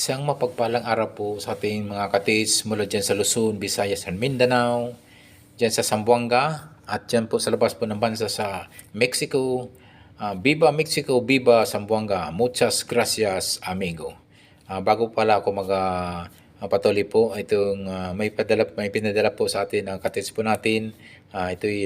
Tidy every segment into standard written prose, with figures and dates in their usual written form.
Isang mapagpalang araw po sa ating mga katis mula dyan sa Luzon, Visayas and Mindanao, dyan sa Zamboanga, at dyan po sa labas po ng bansa sa Mexico. Viva Mexico, Viva Zamboanga, muchas gracias amigo. Bago pala ako patuloy po, itong may pinadala po sa atin ang katis po natin. Ito'y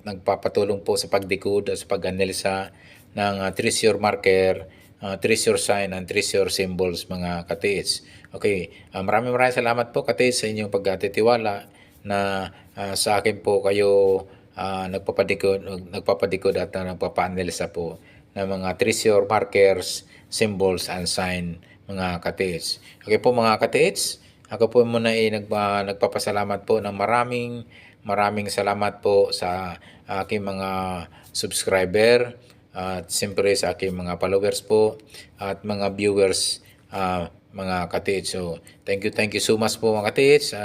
nagpapatulong po sa pagdecode at sa pag-analisa ng treasure marker, treasure sign and treasure symbols mga katiits. Okay, maraming salamat po katiits sa inyong pagtitiwala na sa akin po kayo nagpapadikod at nagpapa-analisa po ng mga treasure markers, symbols and sign mga katiits. Okay po mga katiits, ako po muna ay nagpapasalamat po ng maraming salamat po sa aking mga subscriber at siyempre sa aking mga followers po at mga viewers mga katiits. So, thank you so much po mga katiits.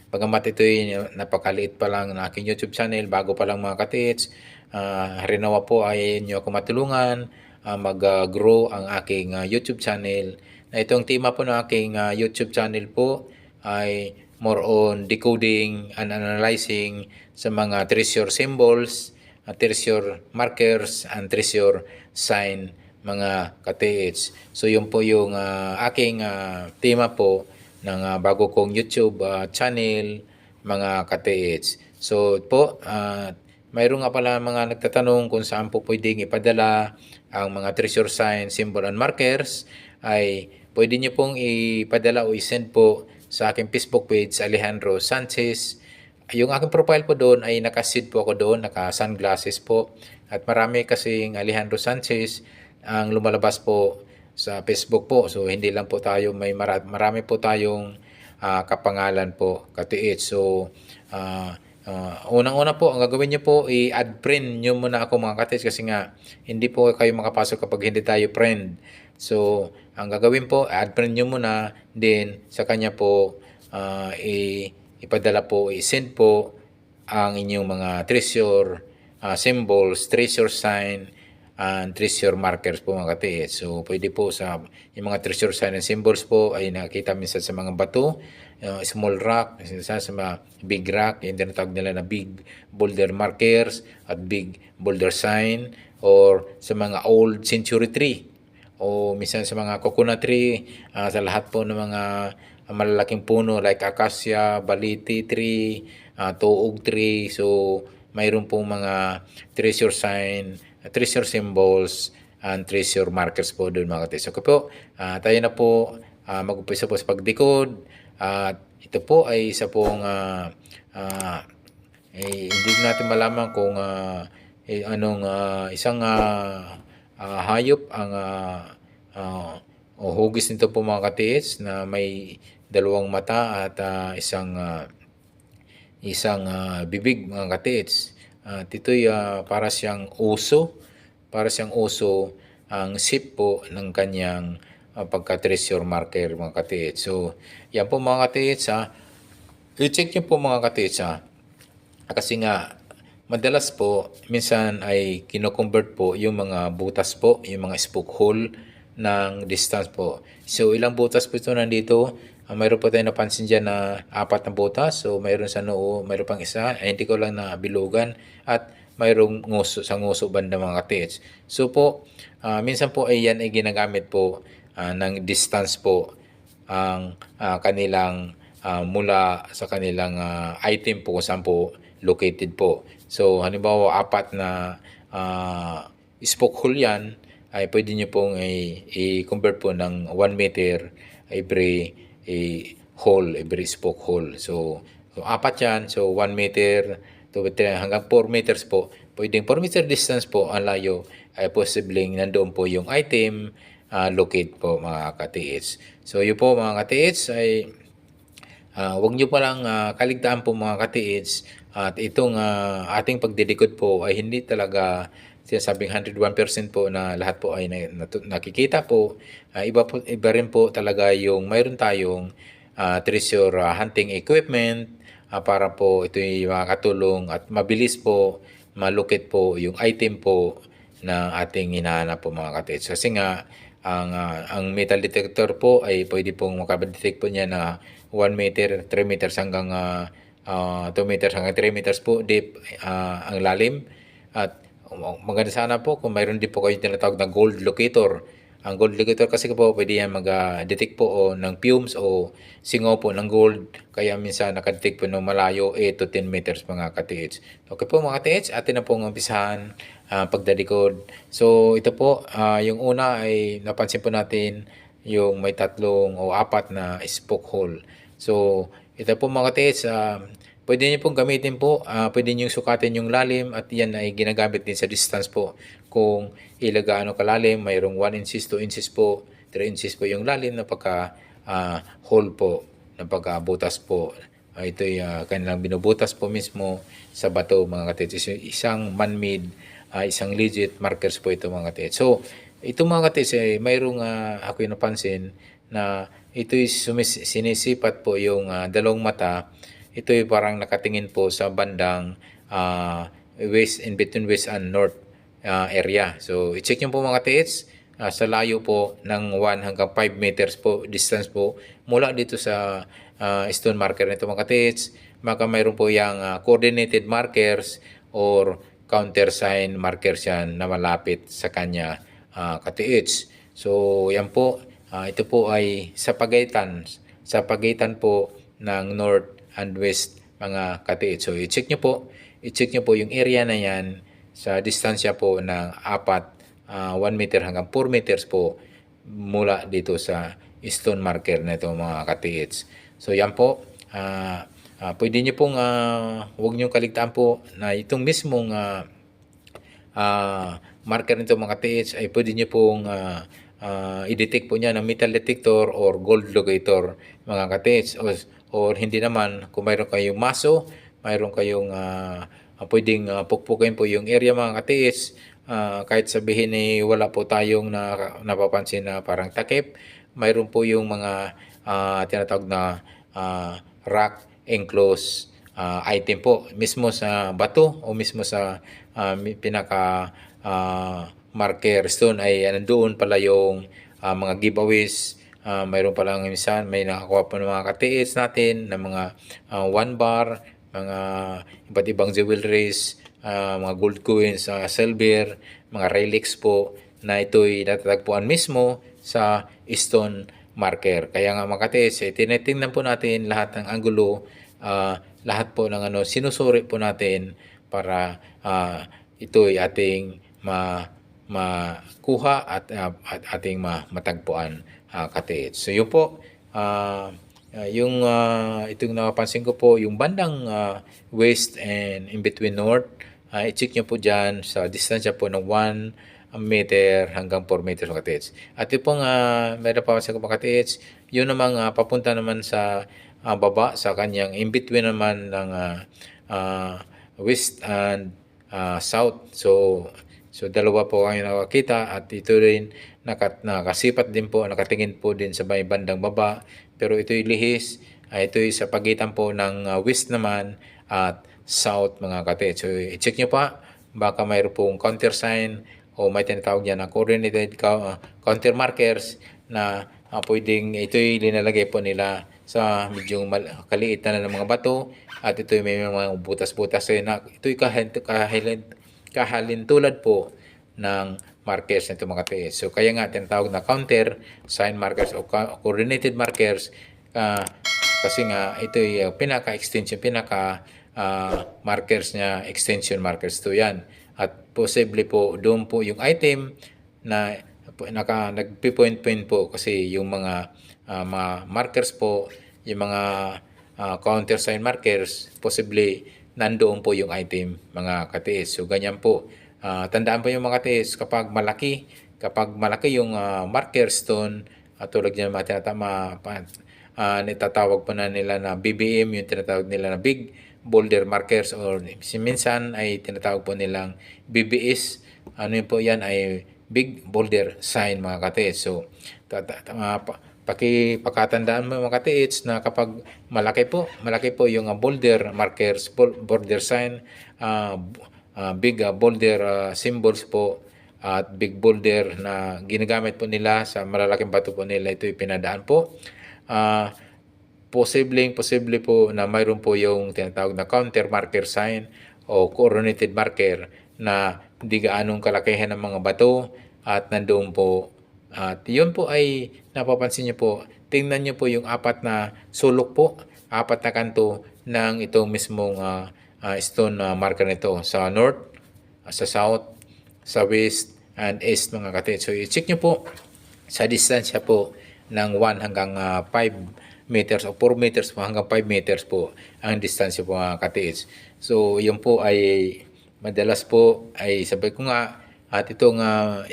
Bagamat ito'y napakaliit pa lang ng aking YouTube channel, bago pa lang mga katiits, harinawa po ay inyo ako matulungan mag-grow ang aking YouTube channel. Na itong tema po ng aking YouTube channel po ay more on decoding and analyzing sa mga treasure symbols, treasure markers, and treasure sign mga katiits. So yun po yung aking tema po ng bago kong YouTube channel mga katiits. So po, mayroon nga pala mga nagtatanong kung saan po pwedeng ipadala ang mga treasure sign, symbol and markers. Ay pwede nyo pong ipadala o isend po sa aking Facebook page, Alejandro Sanchez. Yung aking profile po doon ay nakasid po ako doon, naka-sunglasses po. At marami kasing Alejandro Sanchez ang lumalabas po sa Facebook po. So hindi lang po tayo, marami po tayong kapangalan po, katiit. So unang-una po, ang gagawin nyo po, i-add friend nyo muna ako mga katiit kasi nga hindi po kayo makapasok kapag hindi tayo friend. So ang gagawin po, add friend nyo muna, then sa kanya po ipadala po, i-send po ang inyong mga treasure symbols, treasure sign, and treasure markers po mga katiit. So pwede po sa yung mga treasure sign and symbols po ay nakikita minsan sa mga bato, small rock, sa mga big rock, yung tinatawag nila na big boulder markers at big boulder sign, or sa mga old century tree, o minsan sa mga coconut tree, sa lahat po ng mga malalaking puno like acacia, baliti tree, tuog tree. So mayroon pong mga treasure sign, treasure symbols, and treasure markers po doon mga katiis. So po, tayo na po mag-upisa po sa pagdikod. At ito po ay isa pong hindi natin malaman kung anong isang hayop ang o hugis nito po mga katiis na may dalawang mata at isang bibig mga katiis. At ito'y para siyang oso, ang shape po ng kanyang pagka-treasure marker mga katiis. So yan po mga katiis i-check nyo po mga katiis kasi nga madalas po minsan ay kino-convert po yung mga butas po, yung mga spoke hole ng distance po. So ilang butas po ito nandito? Mayroon po tayo napansin dyan na 4 na butas. So mayroon sa noo, mayroon pang isa, hindi ko lang na bilugan, at mayroong nguso banda mga katiits. So po, minsan po ay yan ay ginagamit po ng distance po ang kanilang mula sa kanilang item po kung saan po located po. So halimbawa 4 na spoke hole yan, ay pwede nyo pong i-convert po ng 1 meter every hole, every spoke hole. So 4 yan, so 1 meter to hanggang 4 meters po. Pwedeng 4 meter distance po ang layo ay posibleng nandoon po yung item locate po mga katiits. So yun po mga katiits ay huwag nyo palang kaligtaan po mga katiits, at itong ating pagdidikod po ay hindi talaga sinasabing 101% po na lahat po ay nakikita po. Iba rin po talaga yung mayroon tayong treasure hunting equipment para po ito'y makakatulong at mabilis po malukit po yung item po na ating hinahanap po mga katiits. Kasi nga Ang metal detector po ay pwede pong makadetect po niya na 1 meter, 3 meters hanggang 2 meters hanggang 3 meters po deep ang lalim. At maganda sana po kung mayroon din po kayong tinatawag na gold locator. Ang gold locator kasi po pwede yan mag-detect po ng fumes o singaw po ng gold. Kaya minsan nakadetect po ng malayo 8 to 10 meters mga ka-TH. Okay po mga ka-TH, atin na pong umpisahan pagdalikod. So ito po, yung una ay napansin po natin yung may tatlong o apat na spoke hole. So ito po mga ka-TH, pwede niyo pong gamitin po, pwede niyo sukatin yung lalim at yan ay ginagamit din sa distance po. Kung gaano kalalim, mayroong 1 inches, 2 inches po, 3 inches po yung lalim na hole po, na pagkabutas po. Ito'y kanilang binubutas po mismo sa bato mga katiits. Isang man-made, isang legit markers po ito mga katiits. So, ito mga katiits ay mayroong ako'y napansin na ito'y sinisipat po yung dalawang mata. Ito'y parang nakatingin po sa bandang west, in between west and north area. So, i-check nyo po mga katiits sa layo po ng 1 hanggang 5 meters po distance po mula dito sa stone marker nito mga katiits. Maka mayroon po yung coordinated markers or countersign markers yan na malapit sa kanya katiits. So, yan po. Ito po ay sa pagitan po ng north and west mga katiits. So, i-check nyo po yung area na yan sa distansya po ng 1 meter hanggang 4 meters po mula dito sa stone marker na ito mga katiits. So yan po, pwede nyo pong huwag nyo kaligtaan po na itong mismong marker nito mga katiits ay pwede nyo pong i-detect po niya ng metal detector or gold locator mga katiits. Or hindi naman, kung mayroon kayong maso, mayroon kayong pwedeng pukpukin po yung area mga katiits. Kahit sabihin wala po tayong napapansin na parang takip, mayroon po yung mga tinatawag na rock enclosed item po mismo sa bato o mismo sa pinaka marker stone ay nandoon pala yung mga giveaways. Mayroon palang minsan may nakakuha po ng mga katiits natin ng mga 1 bar, mga iba't ibang jewelries, mga gold coins, silver, mga relics po na ito'y natatagpuan mismo sa stone marker. Kaya nga mga katiits, tinitingnan po natin lahat ng anggulo, lahat po ng sinusuri po natin para ito'y ating makuha at ating matagpuan katiits. So yun po, itong napansin ko po, yung bandang west and in between north, i-check nyo po dyan sa distansya po ng 1 meter hanggang 4 meters mga katiits. At yung pong meron pa sa mga katiits, yun namang papunta naman sa baba sa kanyang in between naman ng west and south. So dalawa po kayo nakakita at ito rin nakasipat din po, nakatingin po din sa may bandang baba. Pero ito'y lihis, ito'y sa pagitan po ng west naman at south mga katiits. So i-check nyo pa, baka mayroon pong countersign o may tinatawag yan na coordinated counter markers na pwedeng ito'y linalagay po nila sa medyo kaliit na ng mga bato at ito'y may mga butas-butas na ito'y kahalintulad po ng markers nito mga katiits. So kaya nga tinatawag na counter sign markers o coordinated markers kasi nga ito'y pinaka-extension, markers niya, extension markers to yan. At possibly po doon po yung item na nagpi-point po kasi yung mga markers po, yung mga counter sign markers, possibly nandoon po yung item mga katiits. So ganyan po. Tandaan po yung mga katiits, kapag malaki yung marker stone, tulad niya nitatawag po na nila na BBM, yung tinatawag nila na big boulder markers, or minsan ay tinatawag po nilang BBS. Ano yun po yan ay big boulder sign mga katiits. So pakatandaan mo mga katiits na kapag malaki po yung boulder markers, boulder sign, big boulder symbols po, at big boulder na ginagamit po nila sa malalaking bato po nila, ito pinadaan po. Posible po na mayroon po yung tinatawag na counter marker sign o coordinated marker na hindi gaanong kalakihan ng mga bato at nandoon po. At yun po ay napapansin nyo po, tingnan nyo po yung apat na sulok po, apat na kanto ng itong mismong stone marker nito sa north, sa south, sa west, and east mga katiits. So i-check nyo po sa distansya po ng 1 hanggang 5 meters o 4 meters po hanggang 5 meters po ang distansya po mga katiits. So yun po ay madalas po ay sabi ko nga at itong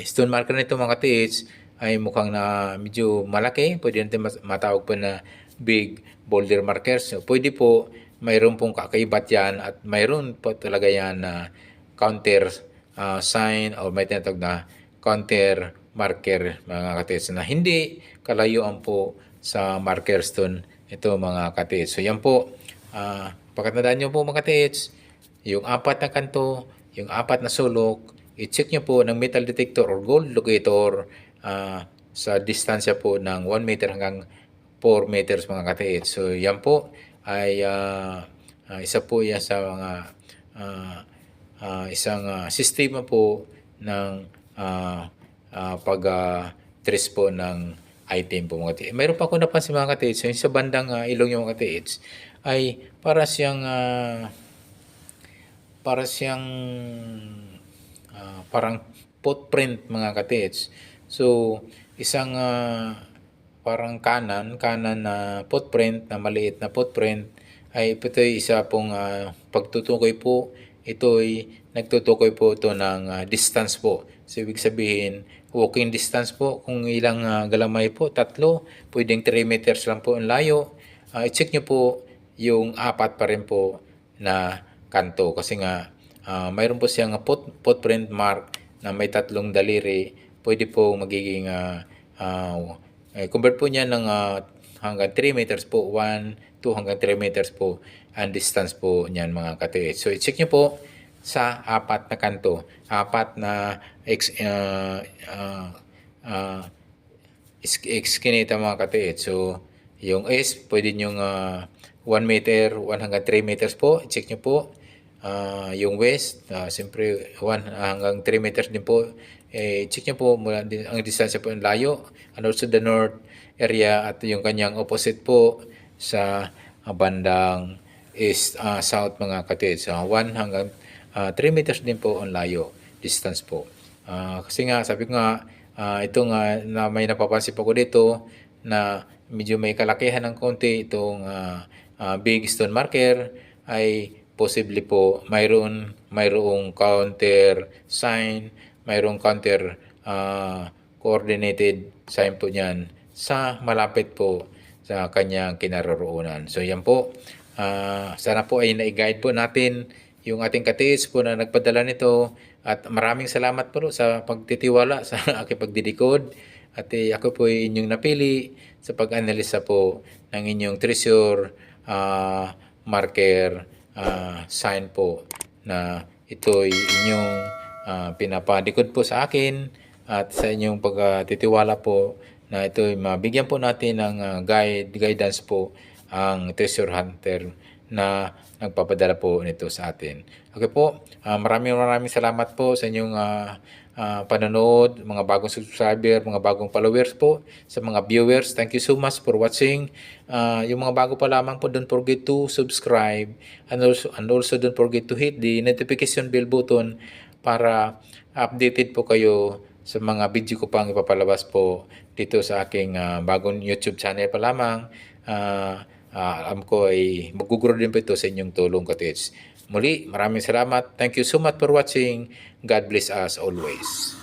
stone marker nito mga katiits ay mukhang na medyo malaki. Pwede natin matawag po na big boulder markers. So, pwede po mayroon pong kakaibat yan at mayroon po talaga yan na counter sign o may tinatawag na counter marker mga katiits na hindi kalayuan po sa marker stone ito mga katiits. So yan po, pagkatandaan nyo po mga katiits, yung apat na kanto, yung apat na sulok, i-check nyo po ng metal detector or gold locator sa distansya po ng 1 meter hanggang 4 meters mga katiits. So yan po ay isa po yan sa mga isang sistema po ng pag-trace po ng item po mga katiits. Mayroon pa ako napansin mga katiits, yung sa bandang ilong yung mga katiits ay para siyang parang footprint mga katiits. So isang parang kanan na footprint, na maliit na footprint ay ito ay isa pong pagtutukoy po. Ito ay nagtutukoy po ito ng distance po. So ibig sabihin walking distance po, kung ilang galamay po, 3, pwedeng 3 meters lang po ang layo. I-check nyo po yung apat pa rin po na kanto kasi nga mayroon po siyang footprint mark na may 3 daliri. Pwede po magiging convert po niya ng hanggang 3 meters po, 1, 2 hanggang 3 meters po ang distance po niyan mga katiits. So i-check nyo po sa apat na kanto, apat na iskinita mga katiits. So yung east, pwede nyong 1 meter, 1 hanggang 3 meters po, i-check nyo po. Yung west, siyempre 1 hanggang 3 meters din po. Check nyo po mula ang distansya po ang layo. And also the north area at yung kanyang opposite po sa bandang east, south mga katiits. 1 hanggang 3 meters din po ang layo, distance po. Kasi nga, sabi ko nga, itong na may napapansin po ko dito na medyo may kalakihan ng konti itong big stone marker ay posible po mayroong counter sign, mayroong counter coordinated sign po niyan sa malapit po sa kanyang kinaroroonan. So yan po, sana po ay na-guide po natin yung ating katiits po na nagpadala nito at maraming salamat po sa pagtitiwala sa aking pagdidikod at ako po ay inyong napili sa pag-analisa po ng inyong treasure marker sign po na ito'y inyong pinapadikod po sa akin at sa inyong pagtitiwala po na ito'y mabigyan po natin ng guidance po ang treasure hunter na nagpapadala po nito sa atin. Okay po, maraming salamat po sa inyong panonood, mga bagong subscriber, mga bagong followers po, sa mga viewers. Thank you so much for watching. Yung mga bago pa lamang po, don't forget to subscribe and also don't forget to hit the notification bell button para updated po kayo sa mga video ko pang ipapalabas po dito sa aking bagong YouTube channel pa lamang. Alam ko ay mag-grow din po ito sa inyong tulong katiits. Muli, maraming salamat. Thank you so much for watching. God bless us always.